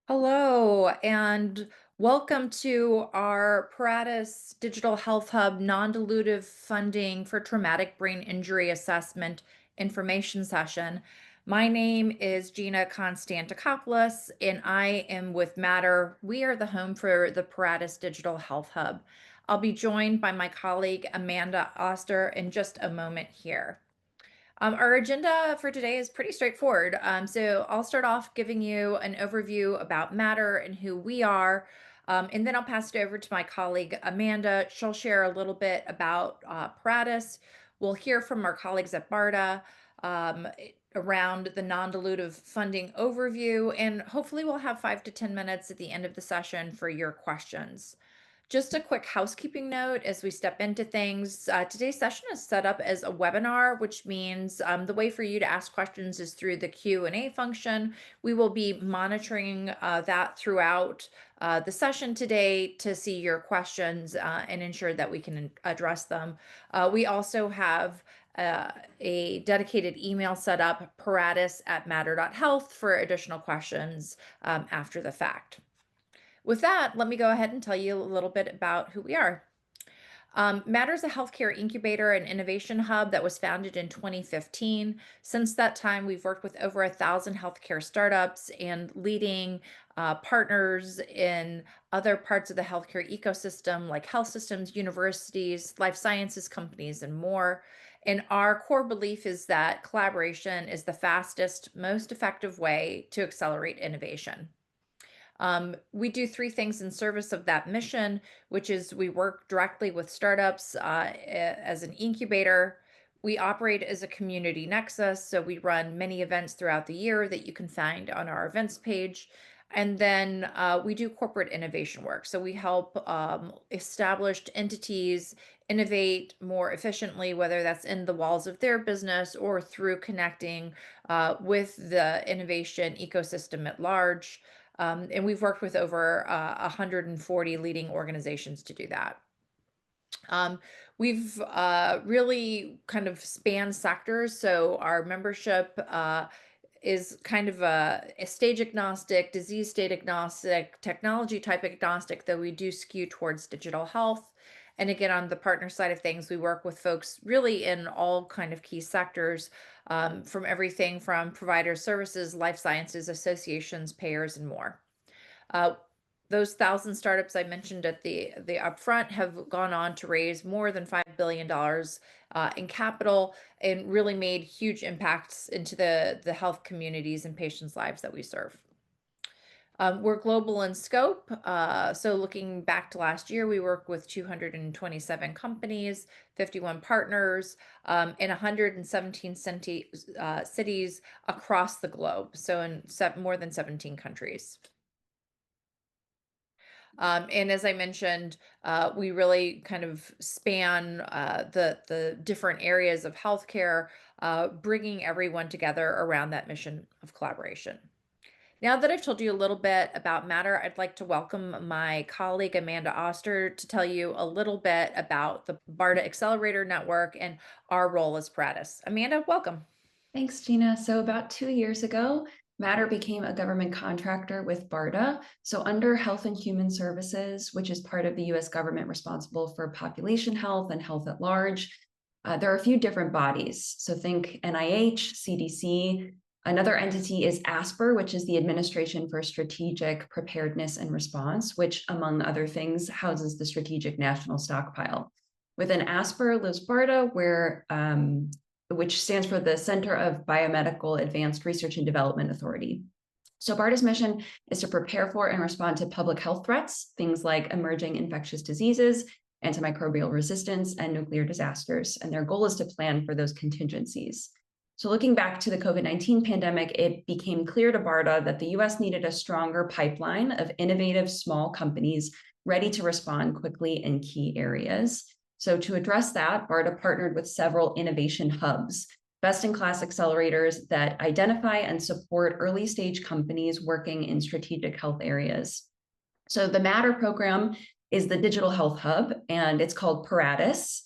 Hello, and welcome to our Paratus Digital Health Hub non-dilutive funding for traumatic brain injury assessment information session. My name is Gina Constantakopoulos, and I am with Matter. We are the home for the Paratus Digital Health Hub. I'll be joined by my colleague Amanda Oster in just a moment here. Our agenda for today is pretty straightforward. So I'll start off giving you an overview about Matter and who we are, and then I'll pass it over to my colleague Amanda. She'll share a little bit about Paratus. We'll hear from our colleagues at BARDA um, around the non-dilutive funding overview, and hopefully we'll have 5 to 10 minutes at the end of the session for your questions. Just a quick housekeeping note as we step into things. Today's session is set up as a webinar, which means the way for you to ask questions is through the Q&A function. We will be monitoring that throughout the session today to see your questions and ensure that we can address them. We also have a dedicated email set up, paratus@matter.health, for additional questions after the fact. With that, let me go ahead and tell you a little bit about who we are. Matter is a healthcare incubator and innovation hub that was founded in 2015. Since that time, we've worked with over 1,000 healthcare startups and leading partners in other parts of the healthcare ecosystem, like health systems, universities, life sciences companies, and more. And our core belief is that collaboration is the fastest, most effective way to accelerate innovation. We do three things in service of that mission, which is we work directly with startups as an incubator. We operate as a community nexus, so we run many events throughout the year that you can find on our events page. And then we do corporate innovation work. So we help established entities innovate more efficiently, whether that's in the walls of their business or through connecting with the innovation ecosystem at large. And we've worked with over 140 leading organizations to do that. We've really kind of spanned sectors. So our membership is kind of a stage agnostic, disease state agnostic, technology type agnostic, though we do skew towards digital health. And again, on the partner side of things, we work with folks really in all kind of key sectors, from everything from provider services, life sciences, associations, payers, and more. Those 1,000 startups I mentioned at the upfront have gone on to raise more than $5 billion in capital and really made huge impacts into the health communities and patients' lives that we serve. We're global in scope. So looking back to last year, we worked with 227 companies, 51 partners, in 117 cities across the globe. So in more than 17 countries. And as I mentioned, we really kind of span the different areas of healthcare, bringing everyone together around that mission of collaboration. Now that I've told you a little bit about Matter, I'd like to welcome my colleague Amanda Oster to tell you a little bit about the BARDA Accelerator Network and our role as Paratus. Amanda, welcome. Thanks, Gina. So about 2 years ago, Matter became a government contractor with BARDA. So under Health and Human Services, which is part of the US government responsible for population health and health at large, there are a few different bodies. So think NIH, CDC. Another entity is ASPR, which is the Administration for Strategic Preparedness and Response, which, among other things, houses the Strategic National Stockpile. Within ASPR lives BARDA, which stands for the Center of Biomedical Advanced Research and Development Authority. So BARDA's mission is to prepare for and respond to public health threats, things like emerging infectious diseases, antimicrobial resistance, and nuclear disasters. And their goal is to plan for those contingencies. So looking back to the COVID-19 pandemic, it became clear to BARDA that the US needed a stronger pipeline of innovative small companies ready to respond quickly in key areas. So to address that, BARDA partnered with several innovation hubs, best-in-class accelerators that identify and support early-stage companies working in strategic health areas. So the Matter program is the digital health hub, and it's called Paratus,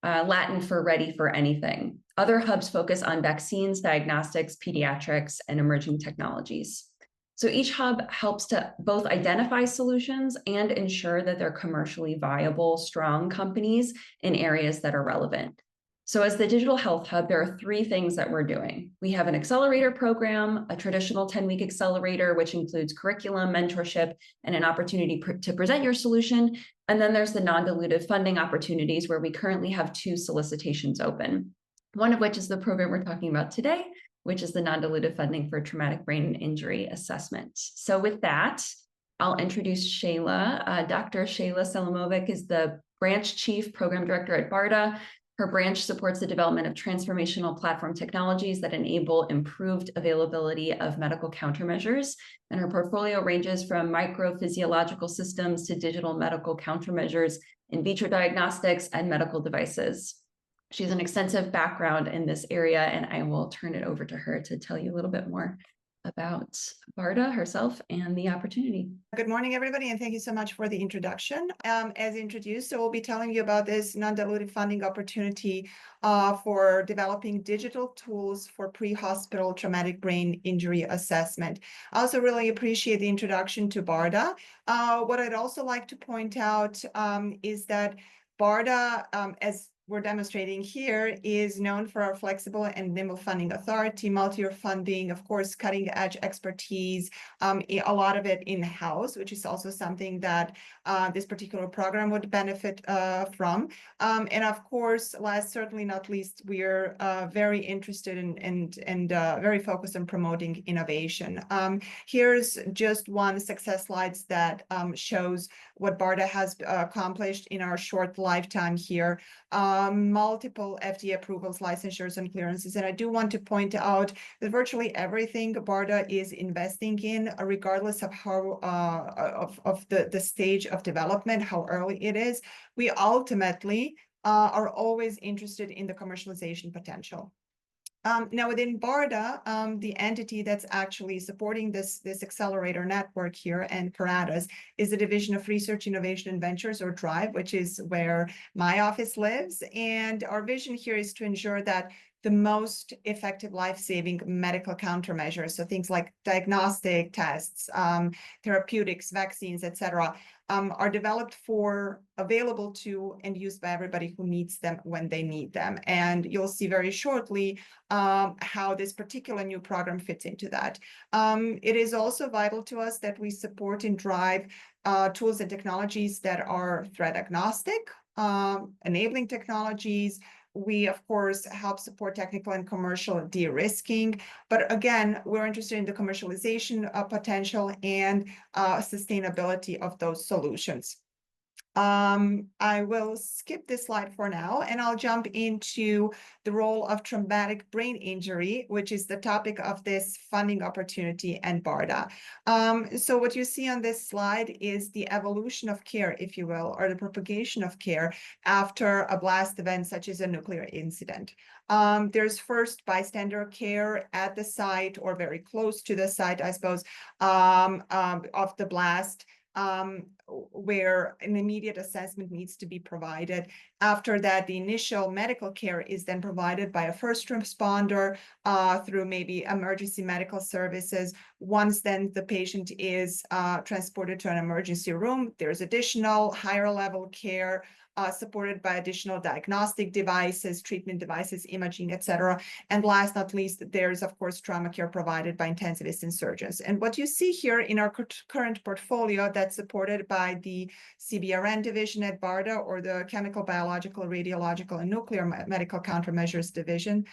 Latin for ready for anything. Other hubs focus on vaccines, diagnostics, pediatrics, and emerging technologies. So each hub helps to both identify solutions and ensure that they're commercially viable, strong companies in areas that are relevant. So, as the digital health hub, there are three things that we're doing. We have an accelerator program, a traditional 10-week accelerator, which includes curriculum, mentorship, and an opportunity to present your solution. And then there's the non dilutive funding opportunities, where we currently have two solicitations open, one of which is the program we're talking about today, which is the non-dilutive funding for traumatic brain injury assessment. So with that, I'll introduce Shayla. Dr. Shayla Selimovic is the branch chief program director at BARDA. Her branch supports the development of transformational platform technologies that enable improved availability of medical countermeasures. And her portfolio ranges from microphysiological systems to digital medical countermeasures, in vitro diagnostics, and medical devices. She has an extensive background in this area, and I will turn it over to her to tell you a little bit more about BARDA herself and the opportunity. Good morning, everybody, and thank you so much for the introduction. As introduced, so we'll be telling you about this non-dilutive funding opportunity for developing digital tools for pre-hospital traumatic brain injury assessment. I also really appreciate the introduction to BARDA. What I'd also like to point out is that BARDA, as we're demonstrating here, is known for our flexible and nimble funding authority, multi-year funding, of course, cutting edge expertise, a lot of it in-house, which is also something that this particular program would benefit from. And of course, last certainly not least, we're very interested in and very focused on promoting innovation. Here's just one success slides that shows what BARDA has accomplished in our short lifetime here. Multiple FDA approvals, licensures, and clearances. And I do want to point out that virtually everything BARDA is investing in, regardless of how of the stage of development, how early it is, we ultimately are always interested in the commercialization potential. Now, within BARDA, the entity that's actually supporting this accelerator network here and Paratus is the Division of Research, Innovation, and Ventures, or DRIVE, which is where my office lives. And our vision here is to ensure that the most effective life-saving medical countermeasures, so things like diagnostic tests, therapeutics, vaccines, etc., are developed for, available to, and used by everybody who needs them when they need them. And you'll see very shortly how this particular new program fits into that. It is also vital to us that we support and drive tools and technologies that are threat agnostic, enabling technologies. We, of course, help support technical and commercial de-risking. But again, we're interested in the commercialization potential and sustainability of those solutions. I will skip this slide for now, and I'll jump into the role of traumatic brain injury, which is the topic of this funding opportunity and BARDA. So what you see on this slide is the evolution of care, if you will, or the propagation of care after a blast event such as a nuclear incident. There's first bystander care at the site or very close to the site, I suppose, of the blast. Where an immediate assessment needs to be provided. After that, the initial medical care is then provided by a first responder through maybe emergency medical services. Once then the patient is transported to an emergency room, there's additional higher level care supported by additional diagnostic devices, treatment devices, imaging, etc. And last not least, there's of course trauma care provided by intensivists and surgeons. And what you see here in our current portfolio that's supported by the CBRN division at BARDA, or the Chemical, Biological, Radiological, and Nuclear Medical Countermeasures division,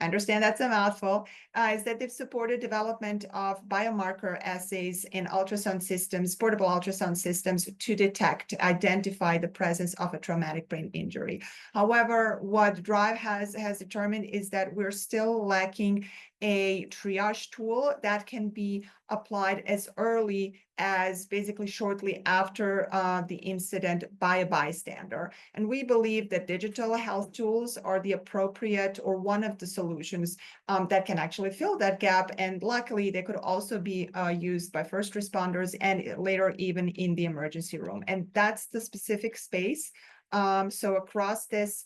I understand that's a mouthful, is that they've supported development of biomarker assays and ultrasound systems, portable ultrasound systems, to detect, identify the presence of a traumatic brain injury. However, what DRIVE has determined is that we're still lacking a triage tool that can be applied as early as basically shortly after the incident by a bystander. And we believe that digital health tools are the appropriate, or one of the solutions that can actually fill that gap. And luckily, they could also be used by first responders and later even in the emergency room. And that's the specific space. So across this,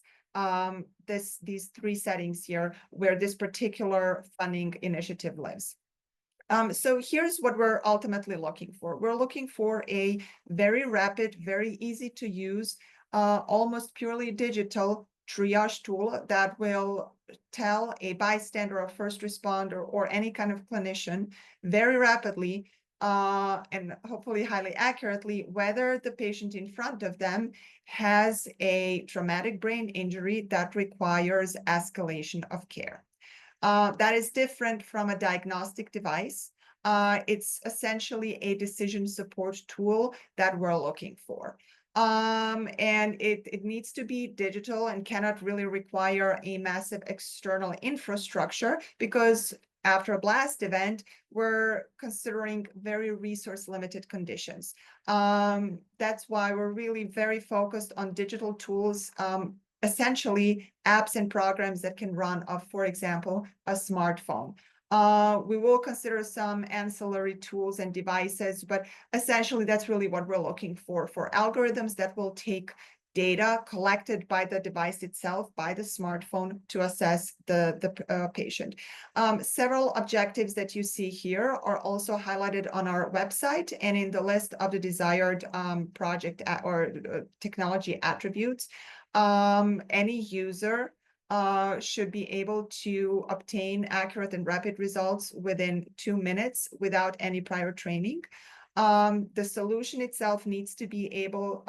these three settings here where this particular funding initiative lives. So here's what we're ultimately looking for. We're looking for a very rapid, very easy to use, almost purely digital triage tool that will tell a bystander or first responder or any kind of clinician very rapidly and hopefully highly accurately whether the patient in front of them has a traumatic brain injury that requires escalation of care. That is different from a diagnostic device. It's essentially a decision support tool that we're looking for. And it needs to be digital and cannot really require a massive external infrastructure because after a blast event, we're considering very resource limited conditions. That's why we're really very focused on digital tools, essentially apps and programs that can run off, for example, a smartphone. We will consider some ancillary tools and devices, but essentially that's really what we're looking for algorithms that will take data collected by the device itself, by the smartphone, to assess the patient. Several objectives that you see here are also highlighted on our website and in the list of the desired project or technology attributes. Any user should be able to obtain accurate and rapid results within 2 minutes without any prior training. The solution itself needs to be able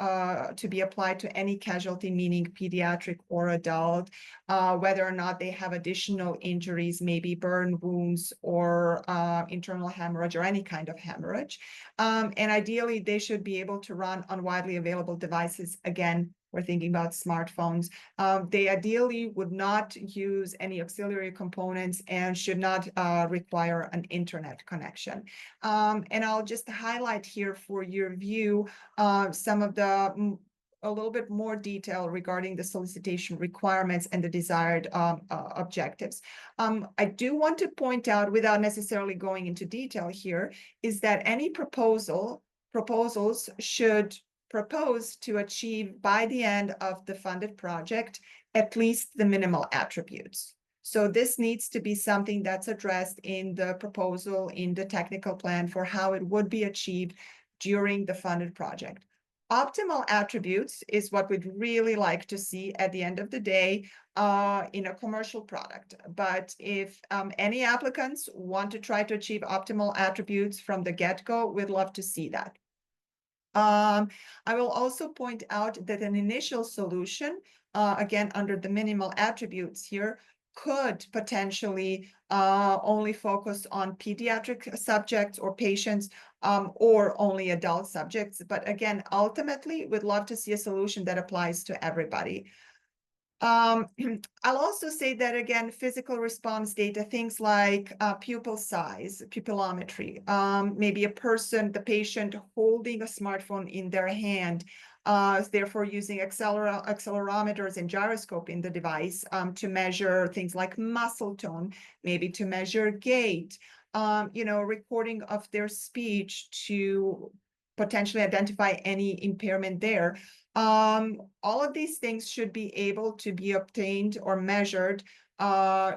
to be applied to any casualty, meaning pediatric or adult, whether or not they have additional injuries, maybe burn wounds or internal hemorrhage or any kind of hemorrhage. And ideally, they should be able to run on widely available devices. Again, we're thinking about smartphones. They ideally would not use any auxiliary components and should not require an internet connection. And I'll just highlight here for your view some of the a little bit more detail regarding the solicitation requirements and the desired objectives. I do want to point out, without necessarily going into detail here, is that any proposals should propose to achieve by the end of the funded project at least the minimal attributes. So this needs to be something that's addressed in the proposal, in the technical plan for how it would be achieved during the funded project. Optimal attributes is what we'd really like to see at the end of the day in a commercial product. But if any applicants want to try to achieve optimal attributes from the get-go, we'd love to see that. I will also point out that an initial solution, again, under the minimal attributes here, could potentially only focus on pediatric subjects or patients or only adult subjects. But again, ultimately, we'd love to see a solution that applies to everybody. I'll also say that, again, physical response data, things like pupil size, pupillometry, maybe the patient holding a smartphone in their hand, therefore using accelerometers and gyroscope in the device to measure things like muscle tone, maybe to measure gait, recording of their speech to potentially identify any impairment there. All of these things should be able to be obtained or measured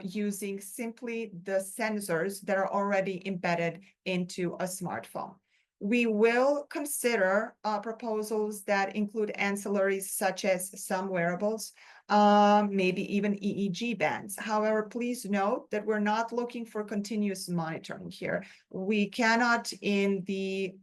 using simply the sensors that are already embedded into a smartphone. We will consider proposals that include ancillaries such as some wearables, maybe even EEG bands. However, please note that we're not looking for continuous monitoring here. We cannot, in the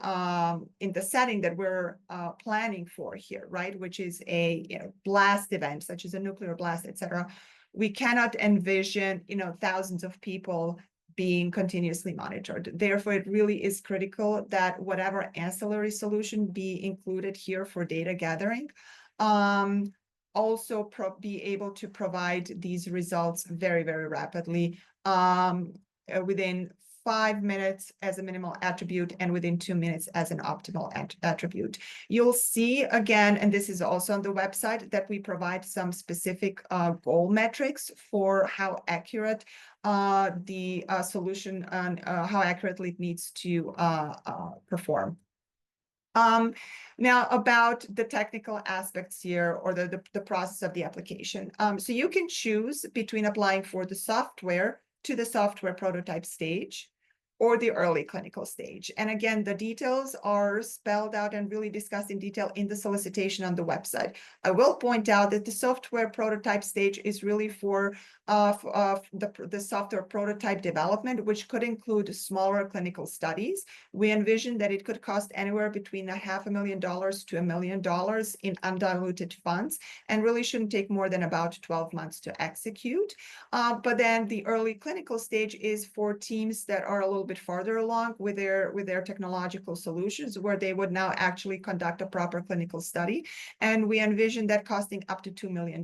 setting that we're planning for here, right, which is a blast event such as a nuclear blast, etc. We cannot envision thousands of people being continuously monitored. Therefore, it really is critical that whatever ancillary solution be included here for data gathering, also be able to provide these results very, very rapidly within 5 minutes as a minimal attribute and within 2 minutes as an optimal attribute. You'll see again, and this is also on the website, that we provide some specific goal metrics for how accurate the solution and how accurately it needs to perform. Now about the technical aspects here, or the process of the application. So you can choose between applying for the software to the software prototype stage, or the early clinical stage. And again, the details are spelled out and really discussed in detail in the solicitation on the website. I will point out that the software prototype stage is really for the software prototype development, which could include smaller clinical studies. We envision that it could cost anywhere between $500,000 to $1 million in undiluted funds, and really shouldn't take more than about 12 months to execute. But then the early clinical stage is for teams that are a little bit farther along with their technological solutions, where they would now actually conduct a proper clinical study. And we envision that costing up to $2 million.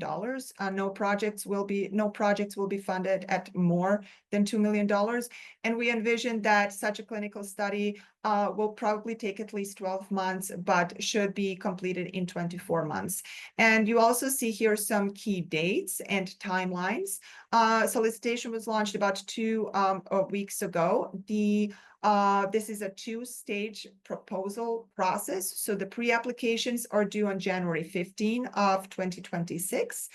No projects will be funded at more than $2 million. And we envision that such a clinical study will probably take at least 12 months, but should be completed in 24 months. And you also see here some key dates and timelines. Solicitation was launched about 2 weeks ago. This is a two-stage proposal process. So the pre-applications are due on January 15 of 2026.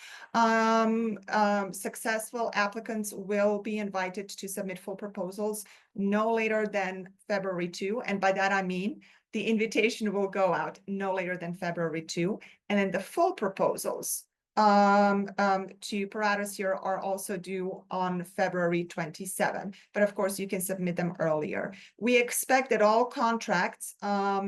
Successful applicants will be invited to submit full proposals no later than February 2. And by that, I mean the invitation will go out no later than February 2. And then the full proposals to Paratus here are also due on February 27. But of course, you can submit them earlier. We expect that all contracts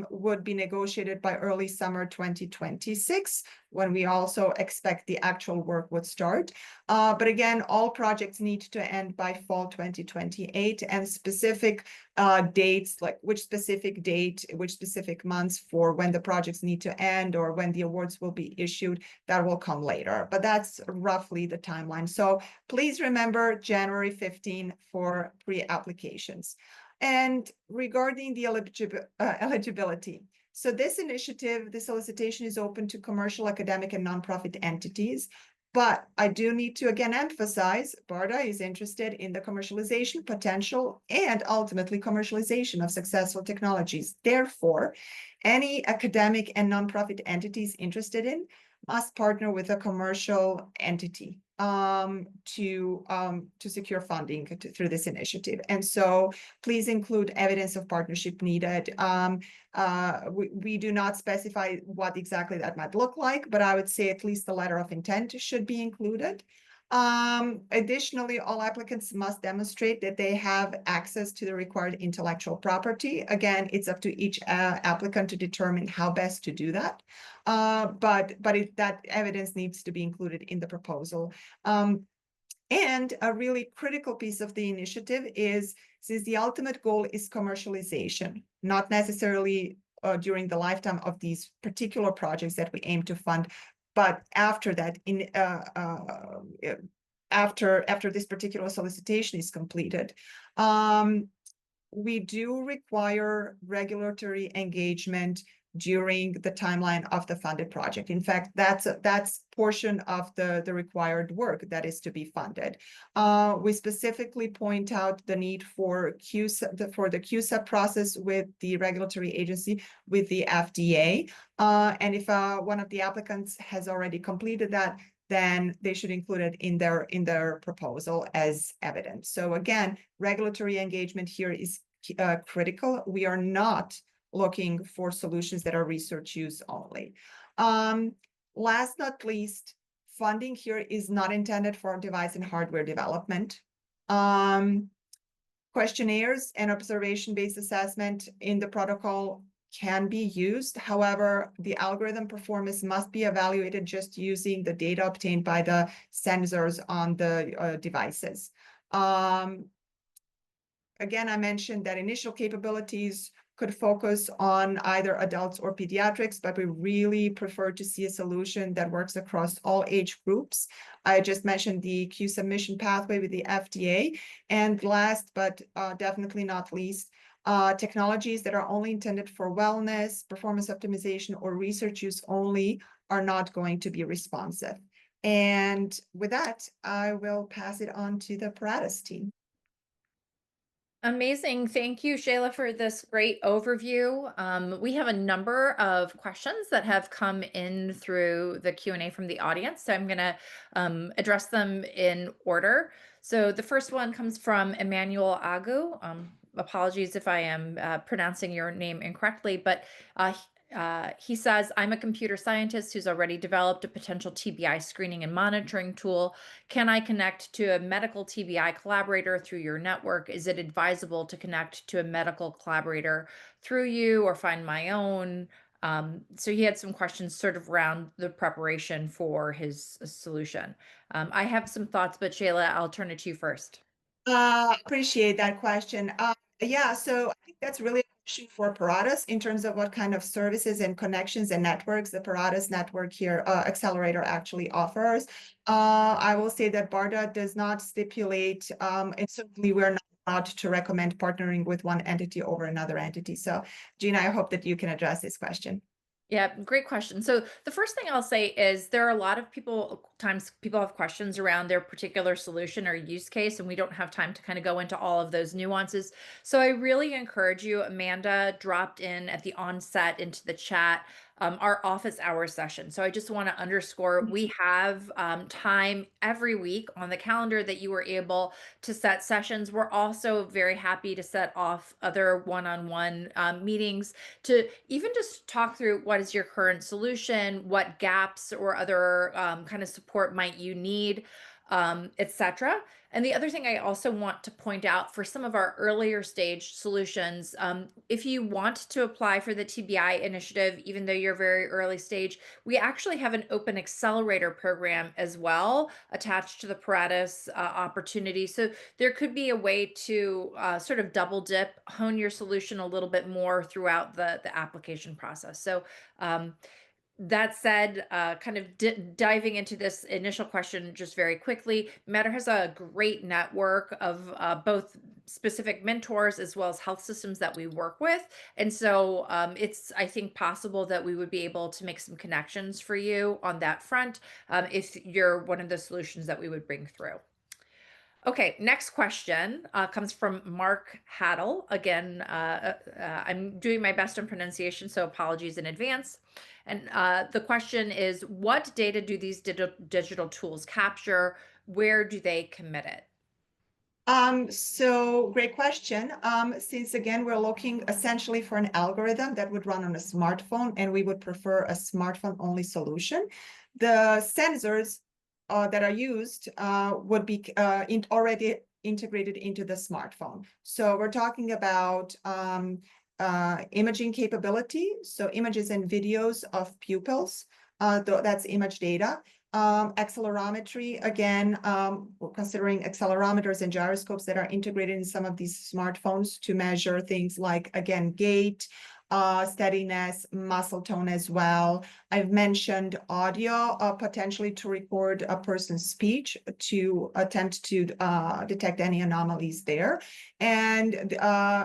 would be negotiated by early summer 2026, when we also expect the actual work would start. But again, all projects need to end by fall 2028, and specific dates, like which specific date, which specific months for when the projects need to end or when the awards will be issued, that will come later. But that's roughly the timeline. So please remember January 15 for pre-applications. And regarding the eligibility, so this initiative, the solicitation is open to commercial, academic, and nonprofit entities. But I do need to again emphasize, BARDA is interested in the commercialization potential and ultimately commercialization of successful technologies. Therefore, any academic and nonprofit entities interested in must partner with a commercial entity to secure funding through this initiative. And so please include evidence of partnership needed. We do not specify what exactly that might look like, but I would say at least the letter of intent should be included. Additionally, all applicants must demonstrate that they have access to the required intellectual property. Again, it's up to each applicant to determine how best to do that. But that evidence needs to be included in the proposal. And a really critical piece of the initiative is, since the ultimate goal is commercialization, not necessarily during the lifetime of these particular projects that we aim to fund, but after that, after this particular solicitation is completed, we do require regulatory engagement during the timeline of the funded project. In fact, that's portion of the required work that is to be funded. We specifically point out the need for the QSUB process with the regulatory agency, with the FDA. And if one of the applicants has already completed that, then they should include it in their proposal as evidence. So again, regulatory engagement here is critical. We are not looking for solutions that are research use only. Last not least, funding here is not intended for device and hardware development. Questionnaires and observation-based assessment in the protocol can be used. However, the algorithm performance must be evaluated just using the data obtained by the sensors on the devices. Again, I mentioned that initial capabilities could focus on either adults or pediatrics, but we really prefer to see a solution that works across all age groups. I just mentioned the Q submission pathway with the FDA. And last, but definitely not least, technologies that are only intended for wellness, performance optimization, or research use only are not going to be responsive. And with that, I will pass it on to the Paratus team. Amazing. Thank you, Shayla, for this great overview. We have a number of questions that have come in through the Q&A from the audience, so I'm going to address them in order. So the first one comes from Emmanuel Agu. apologies if I am pronouncing your name incorrectly, but he says, I'm a computer scientist who's already developed a potential TBI screening and monitoring tool. Can I connect to a medical TBI collaborator through your network? Is it advisable to connect to a medical collaborator through you or find my own? So he had some questions sort of around the preparation for his solution. I have some thoughts, but Shayla, I'll turn it to you first. Appreciate that question. Yeah, so I think that's really a question for Paratus in terms of what kind of services and connections and networks the Paratus network here, Accelerator actually offers. I will say that BARDA does not stipulate, and certainly we're not allowed to recommend partnering with one entity over another entity. So, Gina, I hope that you can address this question. Yeah, great question. So the first thing I'll say is there are a lot of times people have questions around their particular solution or use case, and we don't have time to kind of go into all of those nuances. So I really encourage you, Amanda dropped in at the onset into the chat, our office hour session. So I just want to underscore we have time every week on the calendar that you were able to set sessions. We're also very happy to set off other one-on-one meetings to even just talk through what is your current solution, what gaps or other kind of support might you need, etc. And the other thing I also want to point out for some of our earlier stage solutions, if you want to apply for the TBI initiative, even though you're very early stage, we actually have an open accelerator program as well attached to the Paratus opportunity. So there could be a way to sort of double dip, hone your solution a little bit more throughout the application process. So that said, kind of diving into this initial question just very quickly, Matter has a great network of both specific mentors as well as health systems that we work with. And so it's, I think, possible that we would be able to make some connections for you on that front if you're one of the solutions that we would bring through. Okay, next question comes from Mark Haddle. Again, I'm doing my best on pronunciation, so apologies in advance. And the question is, what data do these digital tools capture? Where do they commit it? So great question. Since again, we're looking essentially for an algorithm that would run on a smartphone, and we would prefer a smartphone only solution. The sensors that are used would be already integrated into the smartphone. So we're talking about imaging capability, so images and videos of pupils. That's image data. Accelerometry, again, we're considering accelerometers and gyroscopes that are integrated in some of these smartphones to measure things like, again, gait, steadiness, muscle tone as well. I've mentioned audio, potentially to record a person's speech to attempt to detect any anomalies there. And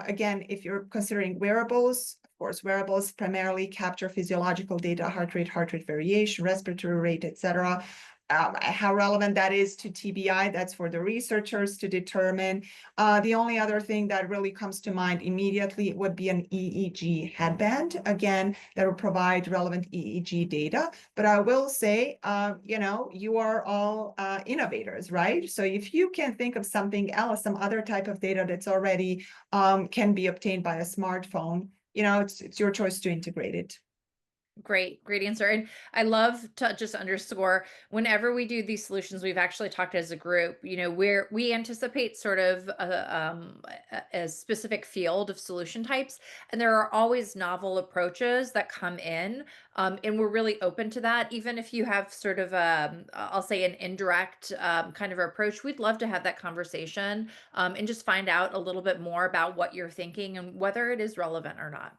again, if you're considering wearables, course, wearables primarily capture physiological data, heart rate variation, respiratory rate, etc. How relevant that is to TBI, that's for the researchers to determine. The only other thing that really comes to mind immediately would be an EEG headband, again, that will provide relevant EEG data. But I will say, you are all innovators, right? So if you can think of something else, some other type of data that's already can be obtained by a smartphone, it's your choice to integrate it. Great answer. And I love to just underscore whenever we do these solutions, we've actually talked as a group, where we anticipate sort of a specific field of solution types. And there are always novel approaches that come in. And we're really open to that. Even if you have sort of, I'll say, an indirect kind of approach, we'd love to have that conversation and just find out a little bit more about what you're thinking and whether it is relevant or not.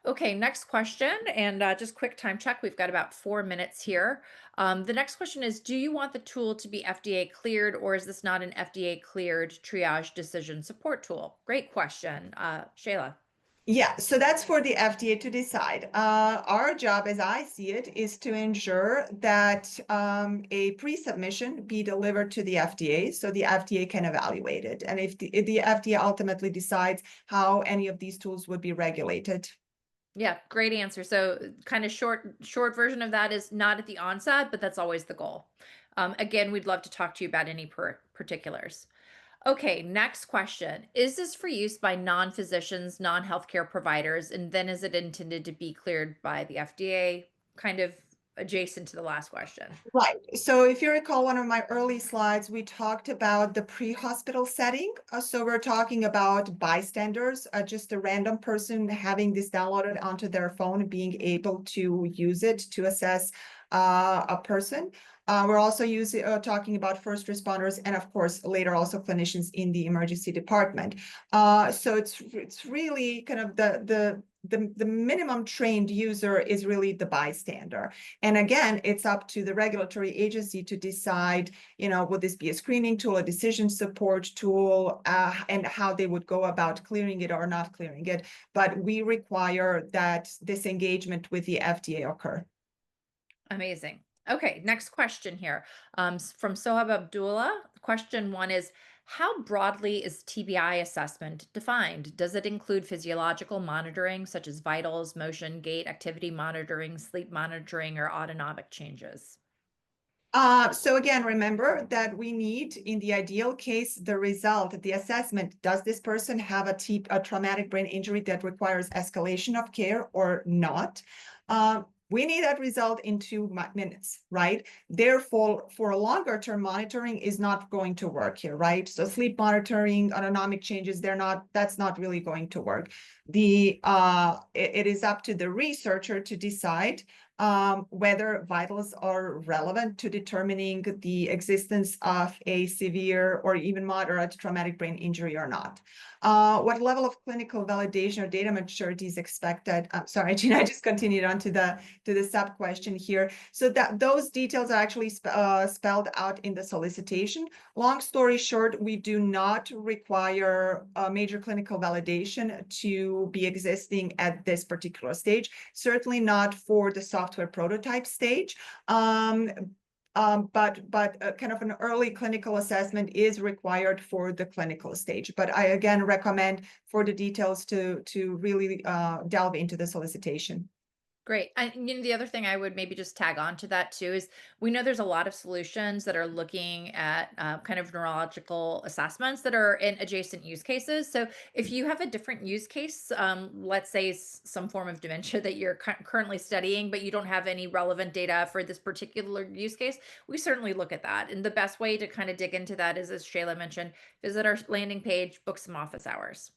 Okay, next question, and just quick time check. We've got about 4 minutes here. The next question is, do you want the tool to be FDA cleared, or is this not an FDA cleared triage decision support tool? Great question. Shayla. Yeah, so that's for the FDA to decide. Our job, as I see it, is to ensure that a pre-submission be delivered to the FDA so the FDA can evaluate it. And if the FDA ultimately decides how any of these tools would be regulated. Yeah, great answer. So kind of short version of that is not at the onset, but that's always the goal. Again, we'd love to talk to you about any particulars. Okay, next question. Is this for use by non-physicians, non-healthcare providers, and then is it intended to be cleared by the FDA? Kind of adjacent to the last question. Right. So if you recall one of my early slides, we talked about the pre-hospital setting. So we're talking about bystanders, just a random person having this downloaded onto their phone, being able to use it to assess a person. We're also talking about first responders and of course later also clinicians in the emergency department. So it's really kind of the minimum trained user is really the bystander. And again, it's up to the regulatory agency to decide, would this be a screening tool, a decision support tool, and how they would go about clearing it or not clearing it. But we require that this engagement with the FDA occur. Amazing. Okay, next question here. From Sohab Abdullah. Question one is, how broadly is TBI assessment defined? Does it include physiological monitoring such as vitals, motion, gait, activity monitoring, sleep monitoring, or autonomic changes? So again, remember that we need, in the ideal case, the result, the assessment. Does this person have a traumatic brain injury that requires escalation of care or not? We need that result in 2 minutes, right? Therefore, for a longer term monitoring is not going to work here, right? So sleep monitoring, autonomic changes, that's not really going to work. It is up to the researcher to decide whether vitals are relevant to determining the existence of a severe or even moderate traumatic brain injury or not. What level of clinical validation or data maturity is expected? Sorry, Gina, I just continued on to the sub question here. So that those details are actually spelled out in the solicitation. Long story short, we do not require a major clinical validation to be existing at this particular stage. Certainly not for the software prototype stage. But kind of an early clinical assessment is required for the clinical stage. But I again recommend for the details to really delve into the solicitation. Great. And the other thing I would maybe just tag on to that too is we know there's a lot of solutions that are looking at kind of neurological assessments that are in adjacent use cases. So if you have a different use case, let's say some form of dementia that you're currently studying, but you don't have any relevant data for this particular use case, we certainly look at that. And the best way to kind of dig into that is, as Shayla mentioned, visit our landing page, book some office hours.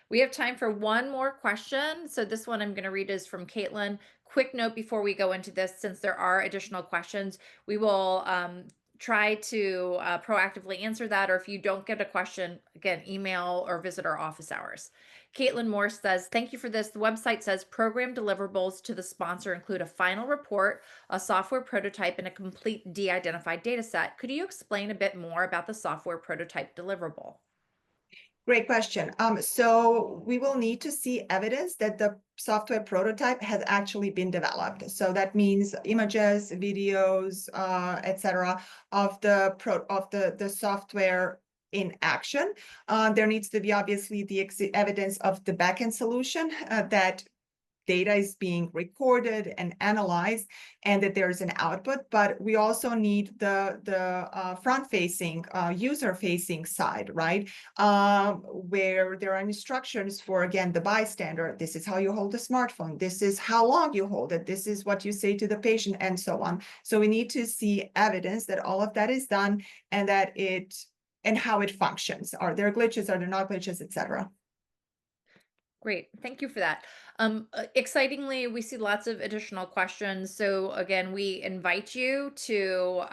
We have time for one more question. So this one I'm going to read is from Caitlin. Quick note before we go into this, since there are additional questions, we will try to proactively answer that. Or if you don't get a question, again, email or visit our office hours. Caitlin Morse says, thank you for this. The website says program deliverables to the sponsor include a final report, a software prototype, and a complete de-identified data set. Could you explain a bit more about the software prototype deliverable? Great question. So we will need to see evidence that the software prototype has actually been developed. So that means images, videos, etc., of the software in action. There needs to be obviously the evidence of the backend solution that data is being recorded and analyzed and that there's an output, but we also need the front-facing, user-facing side, right? Where there are instructions for, again, the bystander. This is how you hold a smartphone. This is how long you hold it. This is what you say to the patient and so on. So we need to see evidence that all of that is done and and how it functions. Are there glitches? Are there not glitches, etc.? Great. Thank you for that. Excitingly, we see lots of additional questions. So again, we invite you to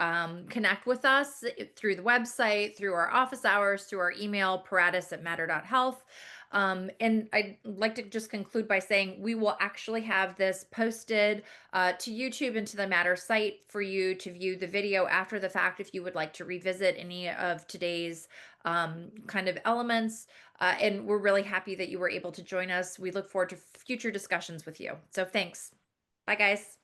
connect with us through the website, through our office hours, through our email, paratus@matter.health. And I'd like to just conclude by saying we will actually have this posted to YouTube and to the Matter site for you to view the video after the fact if you would like to revisit any of today's kind of elements. And we're really happy that you were able to join us. We look forward to future discussions with you. So thanks. Bye, guys.